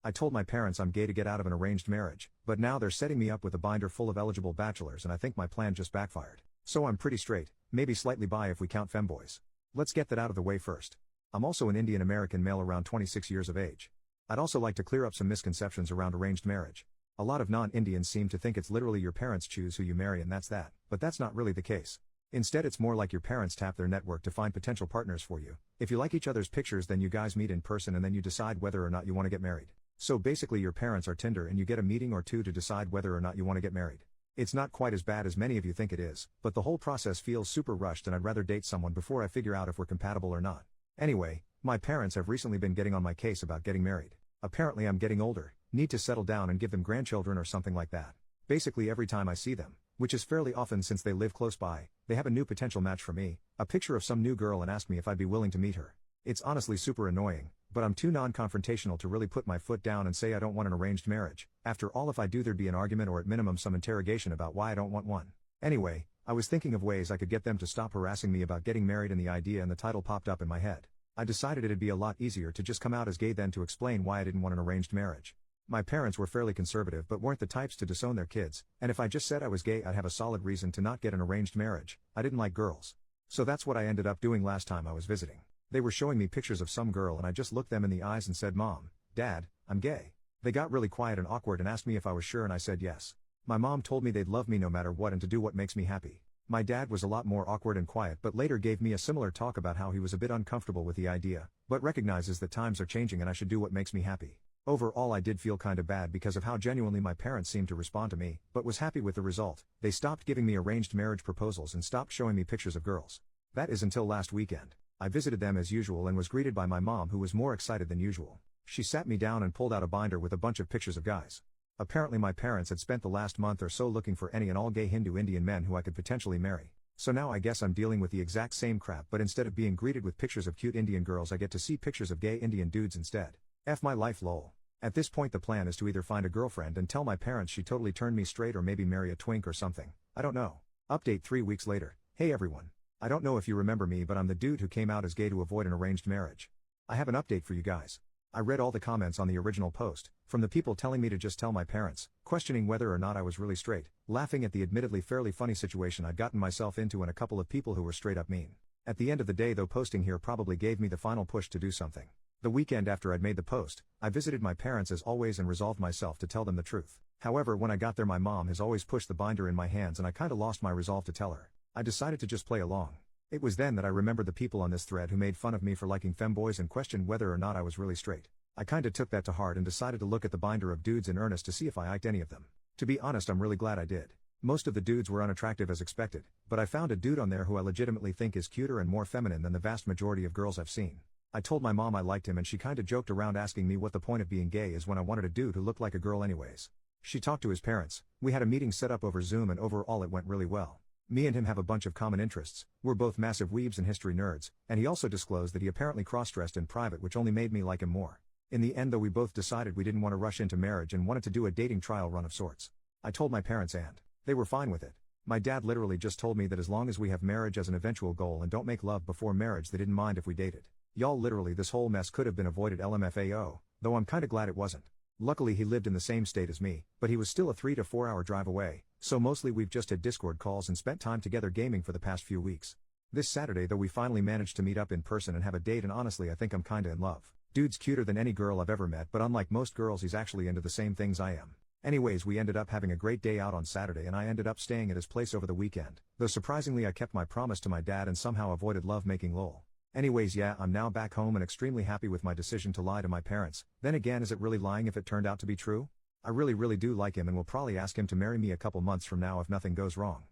I told my parents I'm gay to get out of an arranged marriage, but now they're setting me up with a binder full of eligible bachelors and I think my plan just backfired. So I'm pretty straight, maybe slightly bi if we count femboys. Let's get that out of the way first. I'm also an Indian American male around 26 years of age. I'd also like to clear up some misconceptions around arranged marriage. A lot of non-Indians seem to think it's literally your parents choose who you marry and that's that, but that's not really the case. Instead it's more like your parents tap their network to find potential partners for you. If you like each other's pictures then you guys meet in person and then you decide whether or not you want to get married. So basically your parents are Tinder and you get a meeting or two to decide whether or not you want to get married. It's not quite as bad as many of you think it is, but the whole process feels super rushed and I'd rather date someone before I figure out if we're compatible or not. Anyway, my parents have recently been getting on my case about getting married. Apparently I'm getting older, need to settle down and give them grandchildren or something like that. Basically every time I see them, which is fairly often since they live close by, they have a new potential match for me, a picture of some new girl and ask me if I'd be willing to meet her. It's honestly super annoying, but I'm too non-confrontational to really put my foot down and say I don't want an arranged marriage. After all, if I do there'd be an argument or at minimum some interrogation about why I don't want one. Anyway, I was thinking of ways I could get them to stop harassing me about getting married and the idea and the title popped up in my head. I decided it'd be a lot easier to just come out as gay than to explain why I didn't want an arranged marriage. My parents were fairly conservative but weren't the types to disown their kids, and if I just said I was gay I'd have a solid reason to not get an arranged marriage. I didn't like girls. So that's what I ended up doing last time I was visiting. They were showing me pictures of some girl and I just looked them in the eyes and said, "Mom, Dad, I'm gay." They got really quiet and awkward and asked me if I was sure and I said yes. My mom told me they'd love me no matter what and to do what makes me happy. My dad was a lot more awkward and quiet but later gave me a similar talk about how he was a bit uncomfortable with the idea, but recognizes that times are changing and I should do what makes me happy. Overall I did feel kinda bad because of how genuinely my parents seemed to respond to me, but was happy with the result. They stopped giving me arranged marriage proposals and stopped showing me pictures of girls. That is until last weekend. I visited them as usual and was greeted by my mom who was more excited than usual. She sat me down and pulled out a binder with a bunch of pictures of guys. Apparently my parents had spent the last month or so looking for any and all gay Hindu Indian men who I could potentially marry. So now I guess I'm dealing with the exact same crap, but instead of being greeted with pictures of cute Indian girls I get to see pictures of gay Indian dudes instead. F my life lol. At this point the plan is to either find a girlfriend and tell my parents she totally turned me straight or maybe marry a twink or something. I don't know. Update 3 weeks later. Hey everyone. I don't know if you remember me but I'm the dude who came out as gay to avoid an arranged marriage. I have an update for you guys. I read all the comments on the original post, from the people telling me to just tell my parents, questioning whether or not I was really straight, laughing at the admittedly fairly funny situation I'd gotten myself into and a couple of people who were straight up mean. At the end of the day though posting here probably gave me the final push to do something. The weekend after I'd made the post, I visited my parents as always and resolved myself to tell them the truth. However when I got there my mom has always pushed the binder in my hands and I kinda lost my resolve to tell her. I decided to just play along. It was then that I remembered the people on this thread who made fun of me for liking femboys and questioned whether or not I was really straight. I kinda took that to heart and decided to look at the binder of dudes in earnest to see if I liked any of them. To be honest I'm really glad I did. Most of the dudes were unattractive as expected, but I found a dude on there who I legitimately think is cuter and more feminine than the vast majority of girls I've seen. I told my mom I liked him and she kinda joked around asking me what the point of being gay is when I wanted a dude who looked like a girl anyways. She talked to his parents, we had a meeting set up over Zoom and overall it went really well. Me and him have a bunch of common interests, we're both massive weebs and history nerds, and he also disclosed that he apparently cross-dressed in private which only made me like him more. In the end though we both decided we didn't want to rush into marriage and wanted to do a dating trial run of sorts. I told my parents and they were fine with it. My dad literally just told me that as long as we have marriage as an eventual goal and don't make love before marriage they didn't mind if we dated. Y'all literally this whole mess could have been avoided LMFAO, though I'm kinda glad it wasn't. Luckily he lived in the same state as me, but he was still a 3 to 4 hour drive away, so mostly we've just had Discord calls and spent time together gaming for the past few weeks. This Saturday though we finally managed to meet up in person and have a date and honestly I think I'm kinda in love. Dude's cuter than any girl I've ever met but unlike most girls he's actually into the same things I am. Anyways we ended up having a great day out on Saturday and I ended up staying at his place over the weekend, though surprisingly I kept my promise to my dad and somehow avoided love making lol. Anyways yeah I'm now back home and extremely happy with my decision to lie to my parents. Then again is it really lying if it turned out to be true? I really do like him and will probably ask him to marry me a couple months from now if nothing goes wrong.